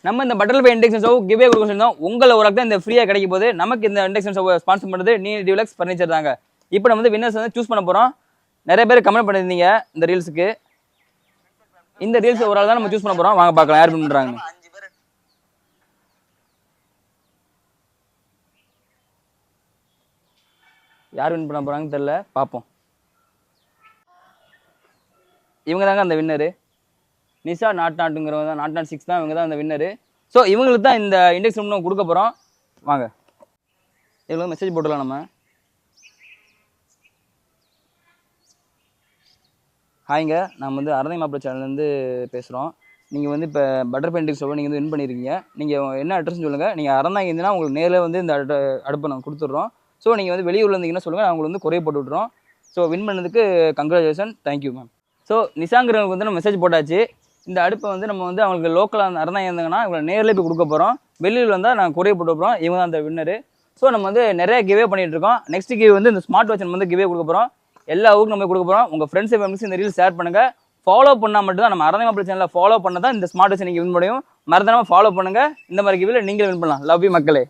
நம்ம இந்த butterfly induction stove கிவே கொடுக்க சொல்லியிருந்தோம். உங்களை ஒரு தான் இந்த ஃப்ரீயாக கிடைக்கும் போது நமக்கு இந்த இண்டக்ஷன் ஸ்டவ் ஸ்பான்சர் பண்ணுறது நீ டியூலக்ஸ் ஃபர்னிச்சர் தாங்க. இப்போ நம்ம வந்து வின்னர்ஸ் வந்து சூஸ் பண்ண போகிறோம். நிறைய பேர் கமெண்ட் பண்ணியிருந்தீங்க இந்த ரீல்ஸுக்கு. இந்த ரீல்ஸ் ஒரு ஆள் தான் நம்ம சூஸ் பண்ண போகிறோம். வாங்க பார்க்கலாம் யார் பண்ணுறாங்க. யார் வின் பண்ண போகிறாங்கன்னு தெரில, பார்ப்போம். இவங்க தாங்க அந்த வின்னரு. நிஷா நாட்டுங்கிறவங்க தான், நாட் 6 தான், இவங்க தான் அந்த வின்னரு. ஸோ இவங்களுக்கு தான் இந்த இண்டெக்ஸ் நம்ம கொடுக்க போகிறோம். வாங்க இவ்வளோ மெசேஜ் போட்டுடலாம் நம்ம. ஹாய்ங்க, நம்ம வந்து அரதை மாப்பிள்ளை சேனல்லேருந்து பேசுகிறோம். நீங்கள் வந்து இப்போ பட்டர்ஃப்ளை இண்டெக்ஸ் ஸ்டவ் நீங்கள் வந்து வின் பண்ணியிருக்கீங்க. நீங்கள் என்ன அட்ரஸ்ன்னு சொல்லுங்கள். நீங்கள் அரந்தாங்க இருந்தீங்கன்னா உங்களுக்கு நேரில் வந்து இந்த அடுப்பை நாங்கள் கொடுத்துட்றோம். ஸோ நீங்கள் வந்து வெளியூரில் இருந்தீங்கன்னா சொல்லுங்கள், நான் உங்களுக்கு வந்து குறைய போட்டு விட்றோம். ஸோ வின் பண்ணதுக்கு கங்க்ராச்சுலேஷன், தேங்க்யூ மேம். ஸோ நிஷாங்கிறவங்களுக்கு வந்து நம்ம மெசேஜ் போட்டாச்சு. இந்த அடுப்பை வந்து நம்ம வந்து அவங்களுக்கு லோக்கலாக அரந்தாங்க இருந்தாங்கன்னா இவங்களை நேரில் போய் கொடுக்க போகிறோம். வெளியூரில் வந்தால் நாங்கள் குறைய போட்டு விட்றோம். இவங்க தான் அந்த வின்னரு. ஸோ நம்ம வந்து நிறைய கிவே பண்ணிகிட்டு இருக்கோம். நெக்ஸ்ட் கிவே வந்து இந்த ஸ்மார்ட் வாட்ச் வந்து கிவே கொடுக்க போகிறோம். எல்லா ஊருக்கும் நம்ம கொடுக்க போகிறோம். உங்கள் ஃப்ரெண்ட்ஸ் ஃபேமிலிஸ் இந்த ரீல் ஷேர் பண்ணுங்கள். ஃபாலோ பண்ணால் மட்டும் தான் நம்ம அரதை மாப்பிள்ளை சேனலில் ஃபாலோ பண்ண தான் இந்த ஸ்மார்ட் வாட்ச் நீங்கள் வின் முடியும். மறந்துடாமல் ஃபாலோ பண்ணுங்கள். இந்த மாதிரி கிவேல நீங்களும் வின் பண்ணலாம். லவ் யூ மக்களே.